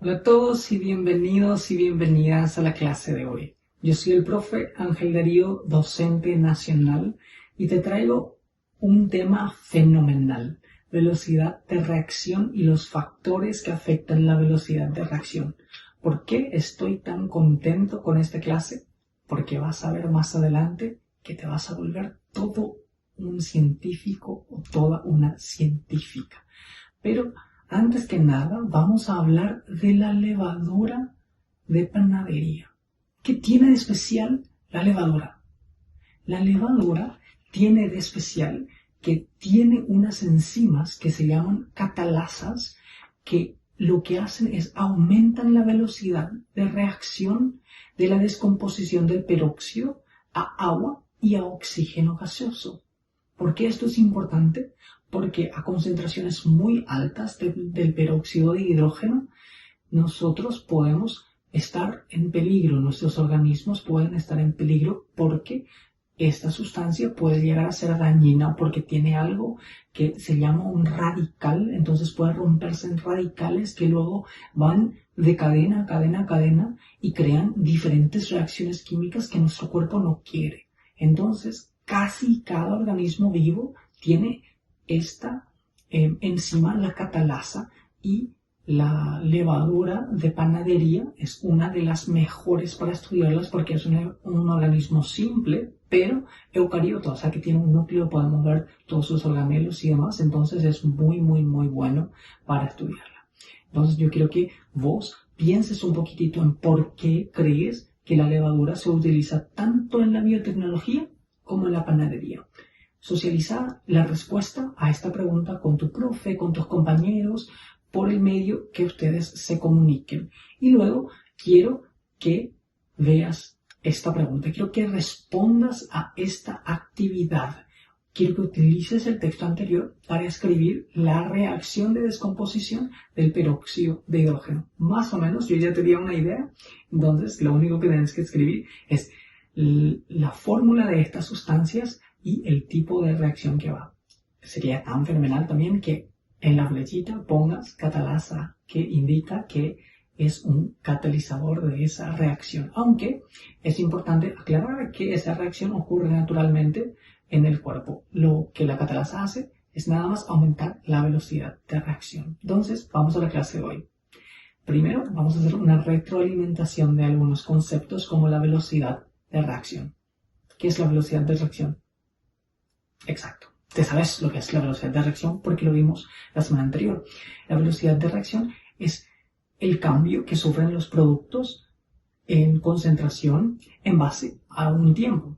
Hola a todos y bienvenidos y bienvenidas a la clase de hoy. Yo soy el profe Ángel Darío, docente nacional, y te traigo un tema fenomenal: velocidad de reacción y los factores que afectan la velocidad de reacción. ¿Por qué estoy tan contento con esta clase? Porque vas a ver más adelante que te vas a volver todo un científico o toda una científica. Pero antes que nada, vamos a hablar de la levadura de panadería. ¿Qué tiene de especial la levadura? La levadura tiene de especial que tiene unas enzimas que se llaman catalasas, que lo que hacen es aumentan la velocidad de reacción de la descomposición del peróxido a agua y a oxígeno gaseoso. ¿Por qué esto es importante? Porque a concentraciones muy altas del peróxido de hidrógeno, nosotros podemos estar en peligro, nuestros organismos pueden estar en peligro porque esta sustancia puede llegar a ser dañina porque tiene algo que se llama un radical, entonces puede romperse en radicales que luego van de cadena a cadena a cadena y crean diferentes reacciones químicas que nuestro cuerpo no quiere. Entonces, casi cada organismo vivo tiene esta enzima, la catalasa, y la levadura de panadería es una de las mejores para estudiarlas porque es un organismo simple, pero eucarioto, o sea que tiene un núcleo, podemos ver todos sus organelos y demás, entonces es muy bueno para estudiarla. Entonces yo quiero que vos pienses un poquitito en por qué crees que la levadura se utiliza tanto en la biotecnología como en la panadería. Socializa la respuesta a esta pregunta con tu profe, con tus compañeros, por el medio que ustedes se comuniquen. Y luego quiero que veas esta pregunta, quiero que respondas a esta actividad. Quiero que utilices el texto anterior para escribir la reacción de descomposición del peróxido de hidrógeno. Más o menos, yo ya tenía una idea, entonces lo único que tienes que escribir es la fórmula de estas sustancias y el tipo de reacción que va. Sería tan fenomenal también que en la flechita pongas catalasa, que indica que es un catalizador de esa reacción. Aunque es importante aclarar que esa reacción ocurre naturalmente en el cuerpo. Lo que la catalasa hace es nada más aumentar la velocidad de reacción. Entonces, vamos a la clase de hoy. Primero, vamos a hacer una retroalimentación de algunos conceptos como la velocidad de reacción. ¿Qué es la velocidad de reacción? Exacto. Te sabes lo que es la velocidad de reacción porque lo vimos la semana anterior. La velocidad de reacción es el cambio que sufren los productos en concentración en base a un tiempo.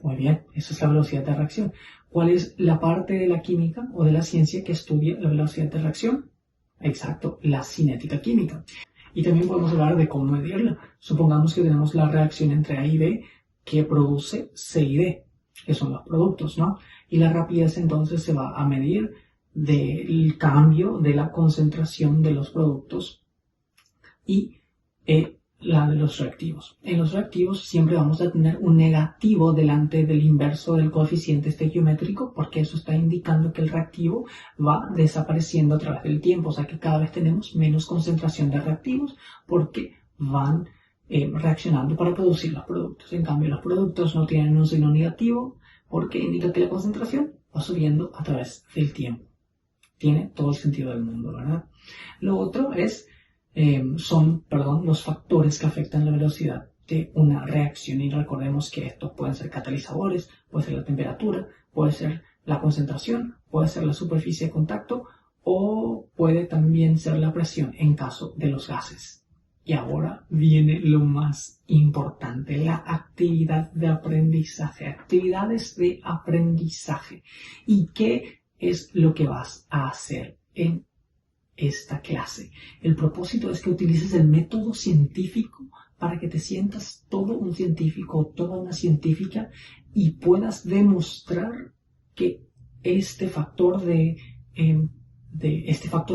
Muy bien, esa es la velocidad de reacción. ¿Cuál es la parte de la química o de la ciencia que estudia la velocidad de reacción? Exacto, la cinética química. Y también podemos hablar de cómo medirla. Supongamos que tenemos la reacción entre A y B que produce C y D, que son los productos, ¿no? Y la rapidez entonces se va a medir del cambio de la concentración de los productos y la de los reactivos. En los reactivos siempre vamos a tener un negativo delante del inverso del coeficiente estequiométrico porque eso está indicando que el reactivo va desapareciendo a través del tiempo, o sea que cada vez tenemos menos concentración de reactivos porque van reaccionando para producir los productos. En cambio, los productos no tienen un signo negativo porque indica que la concentración va subiendo a través del tiempo. Tiene todo el sentido del mundo, ¿verdad? Lo otro son los factores que afectan la velocidad de una reacción. Y recordemos que estos pueden ser catalizadores, puede ser la temperatura, puede ser la concentración, puede ser la superficie de contacto o puede también ser la presión en caso de los gases. Y ahora viene lo más importante, la actividad de aprendizaje, actividades de aprendizaje. ¿Y qué es lo que vas a hacer en esta clase? El propósito es que utilices el método científico para que te sientas todo un científico o toda una científica y puedas demostrar que este factor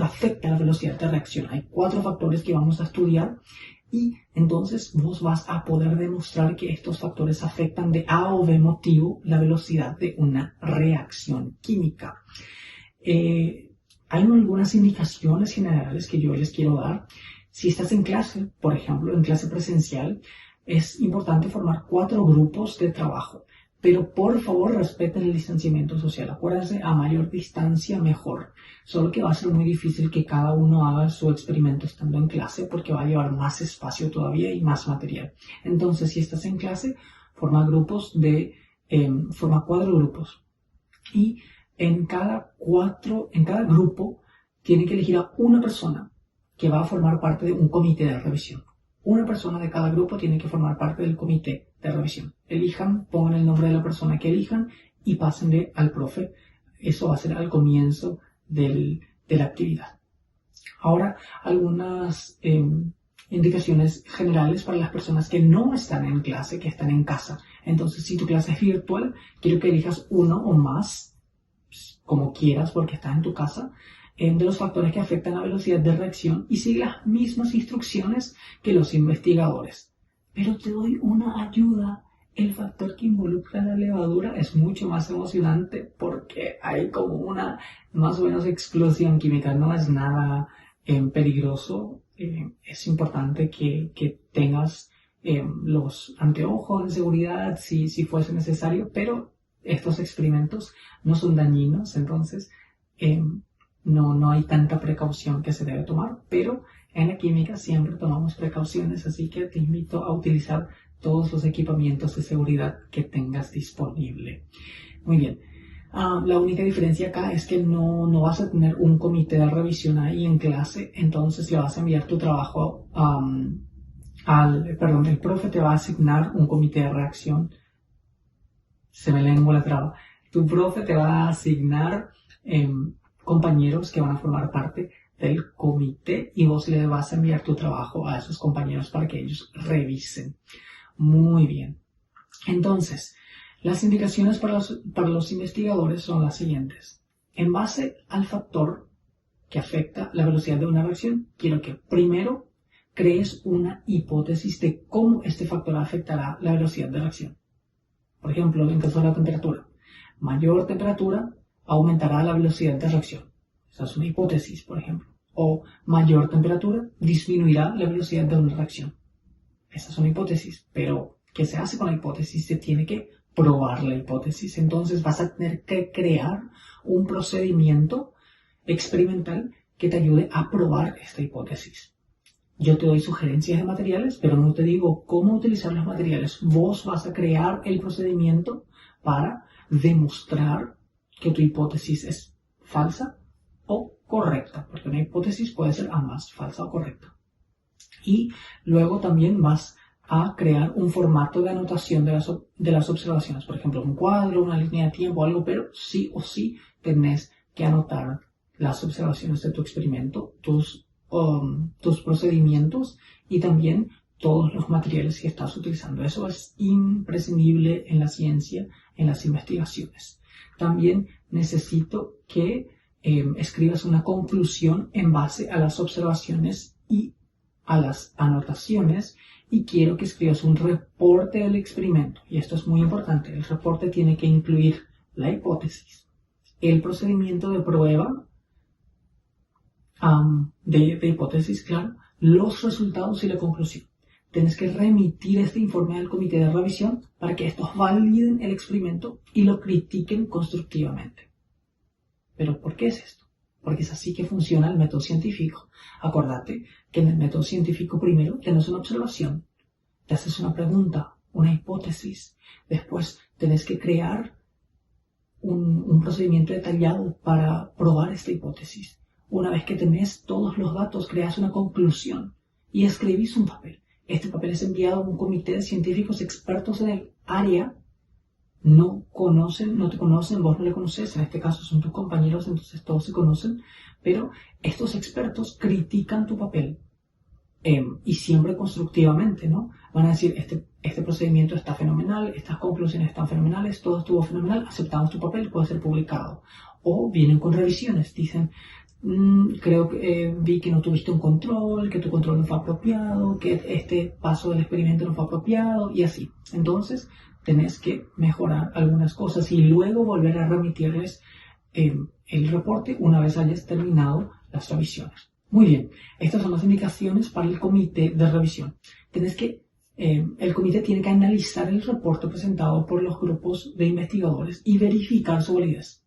afecta la velocidad de reacción. Hay 4 factores que vamos a estudiar y entonces vos vas a poder demostrar que estos factores afectan de A o B motivo la velocidad de una reacción química. Hay algunas indicaciones generales que yo les quiero dar. Si estás en clase, por ejemplo, en clase presencial, es importante formar 4 grupos de trabajo. Pero por favor respeten el distanciamiento social. Acuérdense, a mayor distancia mejor. Solo que va a ser muy difícil que cada uno haga su experimento estando en clase porque va a llevar más espacio todavía y más material. Entonces, si estás en clase, forma 4 grupos. Y en cada grupo tiene que elegir a una persona que va a formar parte de un comité de revisión. Una persona de cada grupo tiene que formar parte del comité de revisión. Elijan, pongan el nombre de la persona que elijan y pásenle al profe. Eso va a ser al comienzo de la actividad. Ahora, algunas indicaciones generales para las personas que no están en clase, que están en casa. Entonces, si tu clase es virtual, quiero que elijas uno o más, como quieras, porque estás en tu casa, de los factores que afectan la velocidad de reacción y sigue las mismas instrucciones que los investigadores. Pero te doy una ayuda. El factor que involucra la levadura es mucho más emocionante porque hay como una más o menos explosión química. No es nada peligroso. Es importante que tengas los anteojos de seguridad si fuese necesario, pero estos experimentos no son dañinos, entonces no hay tanta precaución que se debe tomar, pero en la química siempre tomamos precauciones, así que te invito a utilizar todos los equipamientos de seguridad que tengas disponible. Muy bien. La única diferencia acá es que no vas a tener un comité de revisión ahí en clase, entonces le vas a enviar tu trabajo el profe te va a asignar un comité de reacción. Se me lengua la traba. Tu profe te va a asignar compañeros que van a formar parte del comité y vos le vas a enviar tu trabajo a esos compañeros para que ellos revisen. Muy bien. Entonces, las indicaciones para los investigadores son las siguientes. En base al factor que afecta la velocidad de una reacción, quiero que primero crees una hipótesis de cómo este factor afectará la velocidad de reacción. Por ejemplo, en caso de la temperatura. Mayor temperatura aumentará la velocidad de reacción. Esa es una hipótesis, por ejemplo. O mayor temperatura disminuirá la velocidad de una reacción. Esa es una hipótesis. Pero, ¿qué se hace con la hipótesis? Se tiene que probar la hipótesis. Entonces vas a tener que crear un procedimiento experimental que te ayude a probar esta hipótesis. Yo te doy sugerencias de materiales, pero no te digo cómo utilizar los materiales. Vos vas a crear el procedimiento para demostrar que tu hipótesis es falsa o correcta, porque una hipótesis puede ser ambas, falsa o correcta. Y luego también vas a crear un formato de anotación de las observaciones, por ejemplo, un cuadro, una línea de tiempo o algo, pero sí o sí tenés que anotar las observaciones de tu experimento, tus procedimientos y también todos los materiales que estás utilizando. Eso es imprescindible en la ciencia, en las investigaciones. También necesito que escribas una conclusión en base a las observaciones y a las anotaciones y quiero que escribas un reporte del experimento. Y esto es muy importante. El reporte tiene que incluir la hipótesis, el procedimiento de prueba de hipótesis, claro, los resultados y la conclusión. Tienes que remitir este informe al comité de revisión para que estos validen el experimento y lo critiquen constructivamente. ¿Pero por qué es esto? Porque es así que funciona el método científico. Acordate que en el método científico primero tienes una observación, te haces una pregunta, una hipótesis, después tenés que crear un procedimiento detallado para probar esta hipótesis. Una vez que tenés todos los datos, creas una conclusión y escribís un papel. Este papel es enviado a un comité de científicos expertos en el área. No te conocen, vos no le conoces, en este caso son tus compañeros, entonces todos se conocen, pero estos expertos critican tu papel y siempre constructivamente, ¿no? Van a decir, este procedimiento está fenomenal, estas conclusiones están fenomenales, todo estuvo fenomenal, aceptamos tu papel, puede ser publicado. O vienen con revisiones, dicen, creo que vi que no tuviste un control, que tu control no fue apropiado, que este paso del experimento no fue apropiado y así. Entonces, tenés que mejorar algunas cosas y luego volver a remitirles el reporte una vez hayas terminado las revisiones. Muy bien, estas son las indicaciones para el comité de revisión. El comité tiene que analizar el reporte presentado por los grupos de investigadores y verificar su validez.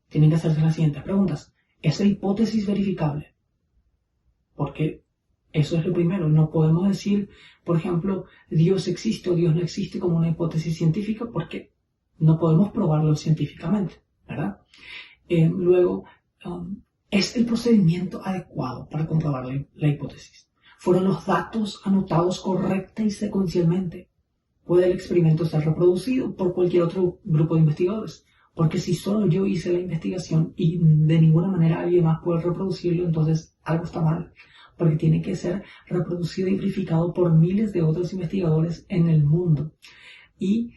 Tienen que hacerse las siguientes preguntas. ¿Es la hipótesis verificable? Porque eso es lo primero. No podemos decir, por ejemplo, Dios existe o Dios no existe como una hipótesis científica porque no podemos probarlo científicamente, ¿verdad? Luego, ¿es el procedimiento adecuado para comprobar la hipótesis? ¿Fueron los datos anotados correcta y secuencialmente? ¿Puede el experimento ser reproducido por cualquier otro grupo de investigadores? Porque si solo yo hice la investigación y de ninguna manera alguien más puede reproducirlo, entonces algo está mal. Porque tiene que ser reproducido y verificado por miles de otros investigadores en el mundo. Y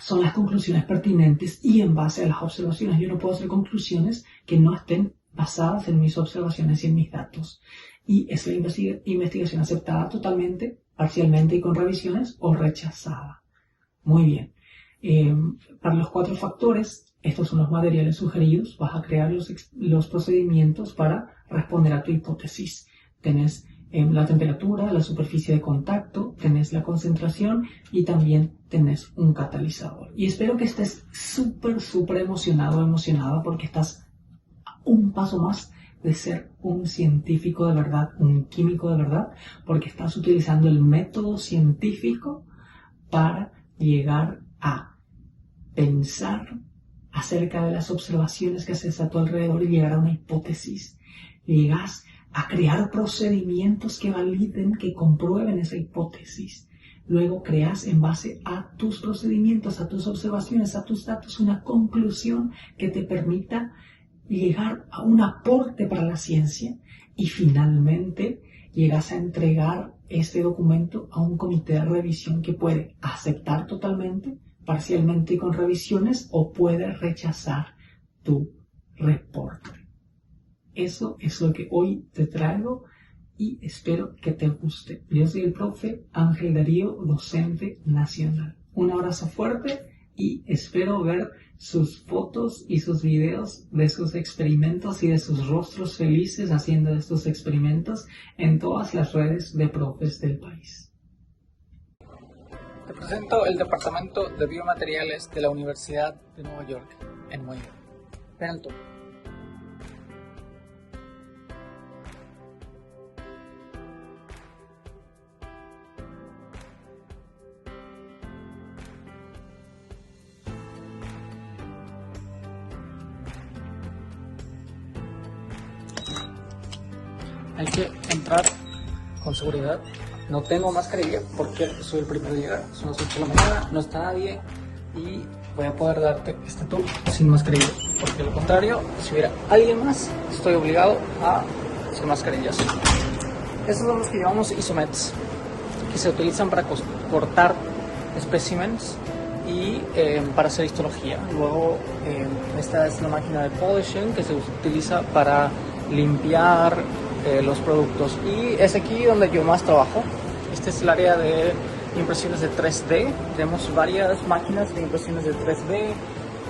son las conclusiones pertinentes y en base a las observaciones. Yo no puedo hacer conclusiones que no estén basadas en mis observaciones y en mis datos. Y es la investigación aceptada totalmente, parcialmente y con revisiones o rechazada. Muy bien. Para los 4 factores, estos son los materiales sugeridos. Vas a crear los procedimientos para responder a tu hipótesis. Tenés la temperatura, la superficie de contacto, tenés la concentración y también tenés un catalizador. Y espero que estés súper emocionado o emocionada porque estás a un paso más de ser un científico de verdad, un químico de verdad, porque estás utilizando el método científico para llegar a pensar acerca de las observaciones que haces a tu alrededor y llegar a una hipótesis. Llegas a crear procedimientos que validen, que comprueben esa hipótesis. Luego creas en base a tus procedimientos, a tus observaciones, a tus datos, una conclusión que te permita llegar a un aporte para la ciencia y finalmente llegas a entregar este documento a un comité de revisión que puede aceptar totalmente, parcialmente y con revisiones o puede rechazar tu reporte. Eso es lo que hoy te traigo y espero que te guste. Yo soy el profe Ángel Darío, docente nacional. Un abrazo fuerte y espero ver sus fotos y sus videos de sus experimentos y de sus rostros felices haciendo estos experimentos en todas las redes de profes del país. Te presento el Departamento de Biomateriales de la Universidad de Nueva York, en Miami. Vean todo. Hay que entrar con seguridad. No tengo mascarilla porque soy el primero de llegar. Son las 8 de la mañana, no está nadie y voy a poder darte este tour sin mascarilla. Porque de lo contrario, si hubiera alguien más, estoy obligado a hacer mascarillas. Estos son los que llamamos isomets, que se utilizan para cortar especímenes y para hacer histología. Luego, esta es la máquina de polishing que se utiliza para limpiar los productos y es aquí donde yo más trabajo. Este es el área de impresiones de 3D. Tenemos varias máquinas de impresiones de 3D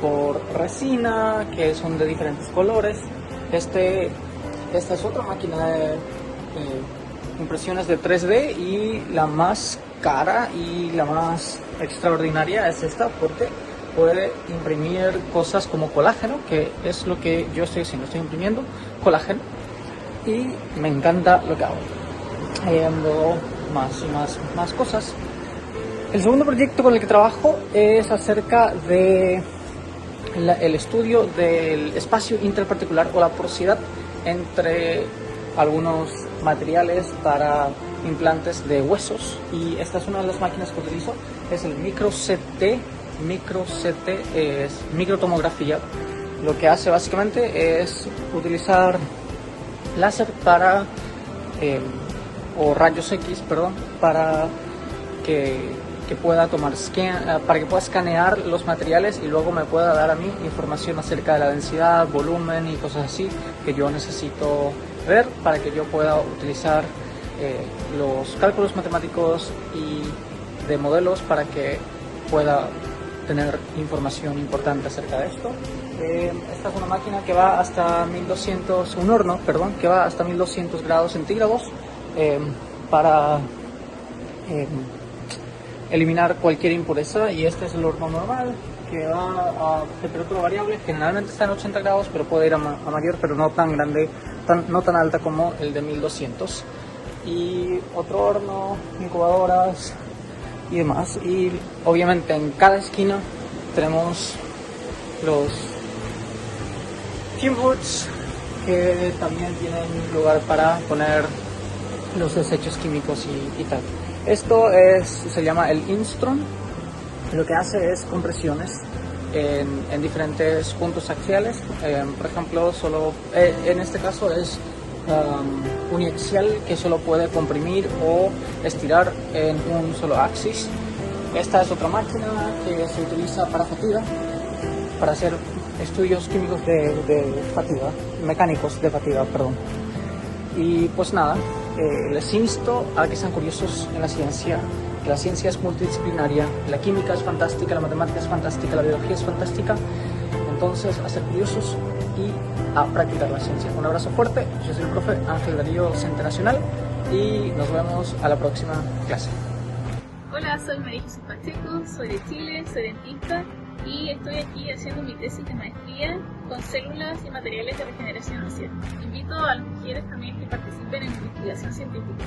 por resina que son de diferentes colores. Esta es otra máquina de impresiones de 3D y la más cara y la más extraordinaria es esta porque puede imprimir cosas como colágeno, que es lo que yo estoy haciendo. Estoy imprimiendo colágeno y me encanta lo que hago. Luego más cosas. El segundo proyecto con el que trabajo es acerca de el estudio del espacio interparticular o la porosidad entre algunos materiales para implantes de huesos, y esta es una de las máquinas que utilizo. Es el micro-CT es microtomografía. Lo que hace básicamente es utilizar láser para o rayos X, perdón, para que pueda tomar para que pueda escanear los materiales y luego me pueda dar a mí información acerca de la densidad, volumen y cosas así que yo necesito ver para que yo pueda utilizar los cálculos matemáticos y de modelos para que pueda tener información importante acerca de esto. Esta es una máquina que va hasta 1200, un horno, perdón, que va hasta 1200 grados centígrados para eliminar cualquier impureza. Y este es el horno normal, que va a temperatura variable, generalmente está en 80 grados, pero puede ir a mayor, pero no tan grande, no tan alta como el de 1200. Y otro horno, incubadoras y demás. Y obviamente en cada esquina tenemos los fume hoods, que también tienen lugar para poner los desechos químicos y tal. Esto se llama el Instron. Lo que hace es compresiones en diferentes puntos axiales. Por ejemplo, en este caso es uniaxial, que solo puede comprimir o estirar en un solo axis. Esta es otra máquina que se utiliza para fatiga, para hacer estudios químicos de fatiga, mecánicos de fatiga, perdón. Y pues nada, les insto a que sean curiosos en la ciencia, que la ciencia es multidisciplinaria, la química es fantástica, la matemática es fantástica, la biología es fantástica. Entonces, a ser curiosos y a practicar la ciencia. Un abrazo fuerte, yo soy el profe Ángel Darío, docente nacional, y nos vemos a la próxima clase. Hola, soy María Jesús Pacheco, soy de Chile, soy dentista y estoy aquí haciendo mi tesis de maestría con células y materiales de regeneración ósea. Invito a las mujeres también que participen en mi investigación científica.